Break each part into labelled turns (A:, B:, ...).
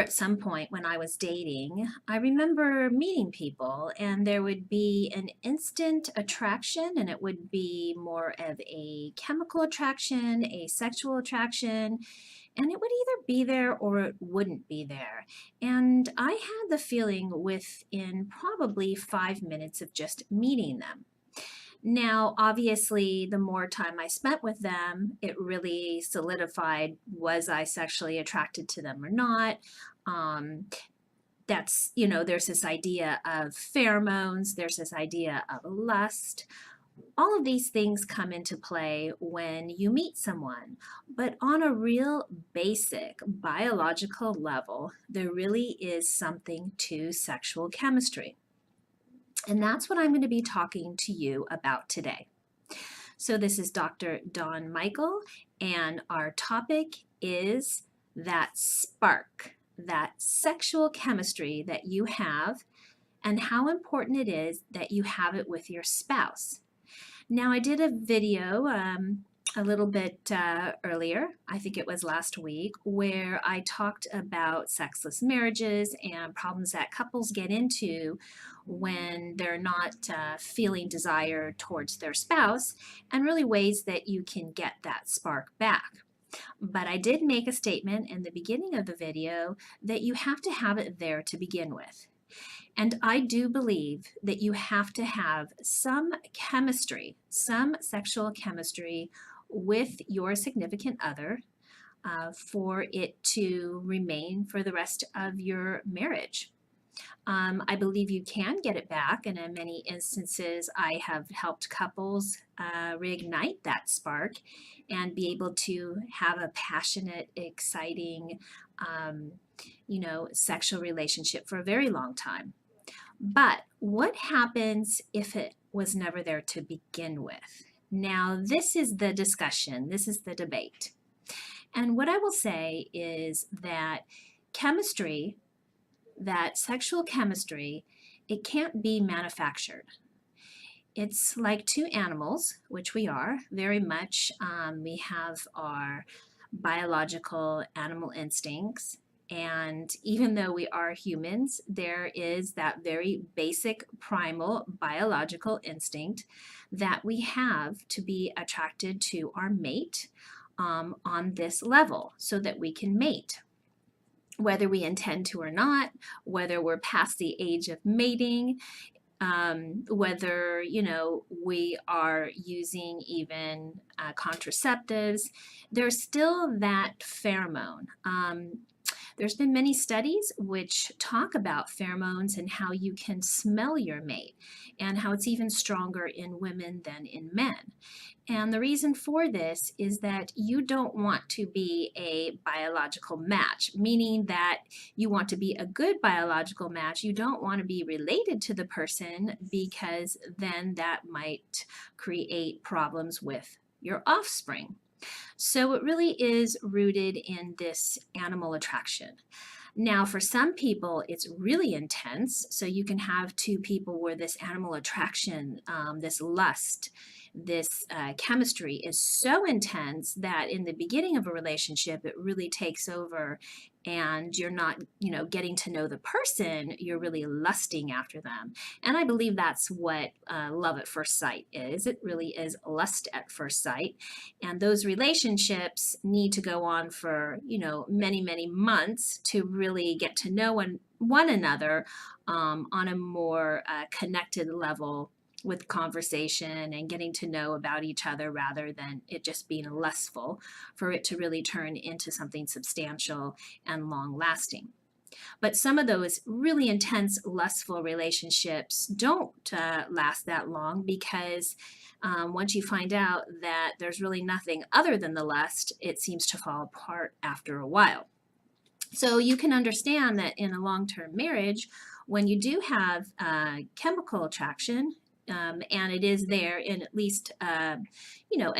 A: at some point when I was dating, I remember meeting people and there would be an instant attraction, and it would be more of a chemical attraction, a sexual attraction, and it would either be there or it wouldn't be there. And I had the feeling within probably 5 minutes of just meeting them. Now, obviously, the more time I spent with them, it really solidified, was I sexually attracted to them or not? Um, there's this idea of pheromones, there's this idea of lust. All of these things come into play when you meet someone. But on a real basic biological level, there really is something to sexual chemistry. And that's what I'm going to be talking to you about today. So this is Dr. Dawn Michael, and our topic is that spark, that sexual chemistry that you have, and how important it is that you have it with your spouse. Now, I did a video a little bit earlier, I think it was last week, where I talked about sexless marriages and problems that couples get into when they're not feeling desire towards their spouse, and really ways that you can get that spark back. But I did make a statement in the beginning of the video that you have to have it there to begin with. And I do believe that you have to have some chemistry, some sexual chemistry with your significant other for it to remain for the rest of your marriage. I believe you can get it back, and in many instances, I have helped couples reignite that spark and be able to have a passionate, exciting, sexual relationship for a very long time. But what happens if it was never there to begin with? Now, this is the discussion, this is the debate. And what I will say is that chemistry, that sexual chemistry, it can't be manufactured. It's like two animals, which we are very much. We have our biological animal instincts. And even though we are humans, there is that very basic primal biological instinct that we have to be attracted to our mate on this level so that we can mate. Whether we intend to or not, whether we're past the age of mating, whether we are using even contraceptives, there's still that pheromone. There's been many studies which talk about pheromones and how you can smell your mate, and how it's even stronger in women than in men. And the reason for this is that you don't want to be a biological match, meaning that you want to be a good biological match. You don't want to be related to the person, because then that might create problems with your offspring. So it really is rooted in this animal attraction. Now, for some people, it's really intense. So you can have two people where this animal attraction, this lust, this chemistry is so intense that in the beginning of a relationship, it really takes over, and you're not, getting to know the person, you're really lusting after them. And I believe that's what love at first sight is. It really is lust at first sight. And those relationships need to go on for, many, many months to really get to know one another on a more connected level, with conversation and getting to know about each other, rather than it just being lustful, for it to really turn into something substantial and long lasting. But some of those really intense lustful relationships don't last that long, because once you find out that there's really nothing other than the lust, it seems to fall apart after a while. So you can understand that in a long-term marriage, when you do have chemical attraction, and it is there in at least a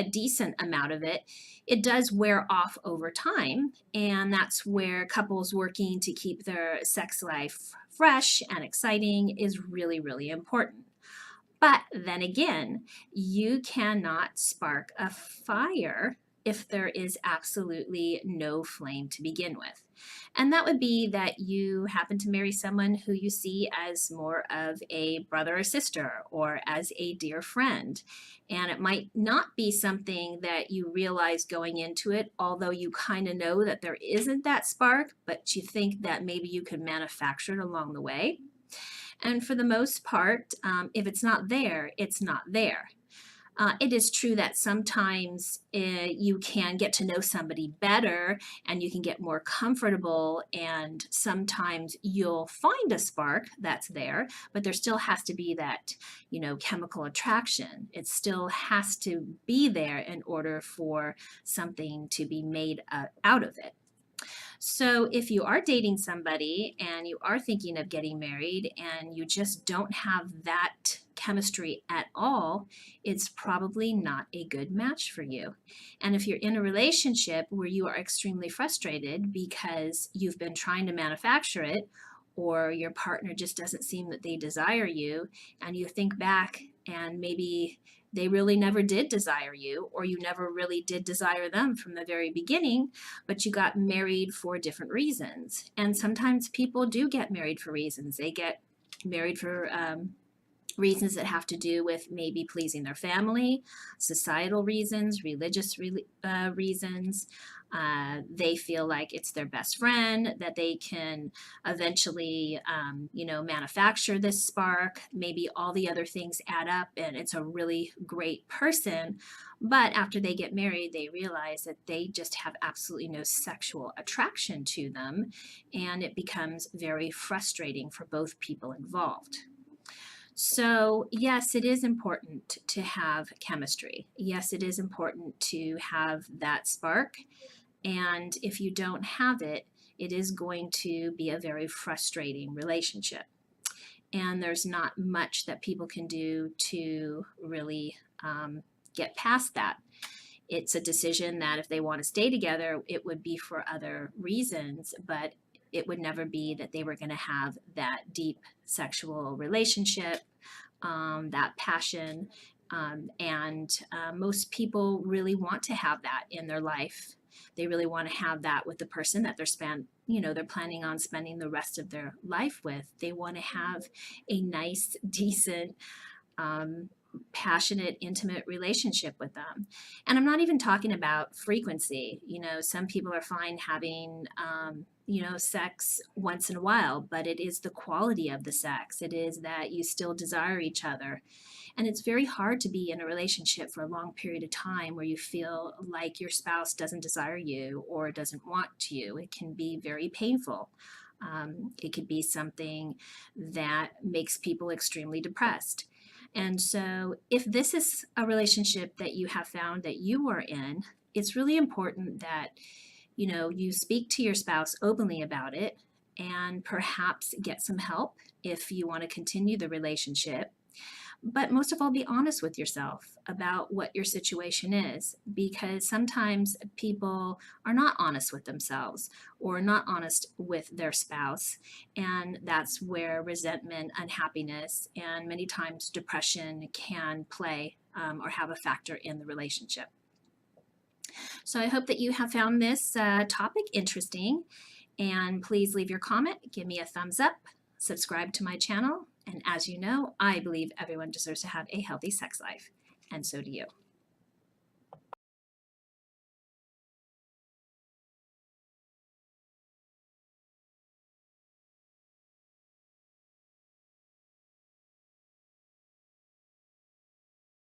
A: decent amount of it, it does wear off over time. And that's where couples working to keep their sex life fresh and exciting is really, really important. But then again, you cannot spark a fire if there is absolutely no flame to begin with. And that would be that you happen to marry someone who you see as more of a brother or sister or as a dear friend. And it might not be something that you realize going into it, although you kind of know that there isn't that spark, but you think that maybe you could manufacture it along the way. And for the most part, if it's not there, it's not there. It is true that sometimes you can get to know somebody better and you can get more comfortable, and sometimes you'll find a spark that's there, but there still has to be that, chemical attraction. It still has to be there in order for something to be made out of it. So, if you are dating somebody and you are thinking of getting married and you just don't have that chemistry at all, it's probably not a good match for you. And if you're in a relationship where you are extremely frustrated because you've been trying to manufacture it, or your partner just doesn't seem that they desire you, and you think back and maybe they really never did desire you, or you never really did desire them from the very beginning, but you got married for different reasons. And sometimes people do get married for reasons. They get married for reasons that have to do with maybe pleasing their family, societal reasons, religious reasons. They feel like it's their best friend, that they can eventually, manufacture this spark. Maybe all the other things add up and it's a really great person. But after they get married, they realize that they just have absolutely no sexual attraction to them. And it becomes very frustrating for both people involved. So, yes, it is important to have chemistry. Yes, it is important to have that spark. And if you don't have it, it is going to be a very frustrating relationship. And there's not much that people can do to really get past that. It's a decision that if they want to stay together, it would be for other reasons, but it would never be that they were going to have that deep sexual relationship, that passion. And most people really want to have that in their life. They really want to have that with the person that they're planning on spending the rest of their life with. They want to have a nice, decent, passionate, intimate relationship with them. And I'm not even talking about frequency. Some people are fine having, sex once in a while, but it is the quality of the sex. It is that you still desire each other. And it's very hard to be in a relationship for a long period of time where you feel like your spouse doesn't desire you or doesn't want you. It can be very painful. It could be something that makes people extremely depressed. And so, if this is a relationship that you have found that you are in, it's really important that you speak to your spouse openly about it and perhaps get some help if you want to continue the relationship. But most of all, be honest with yourself about what your situation is, because sometimes people are not honest with themselves or not honest with their spouse. And that's where resentment, unhappiness, and many times depression can play or have a factor in the relationship. So I hope that you have found this topic interesting. And please leave your comment, give me a thumbs up, subscribe to my channel. And as you know, I believe everyone deserves to have a healthy sex life. And so do you.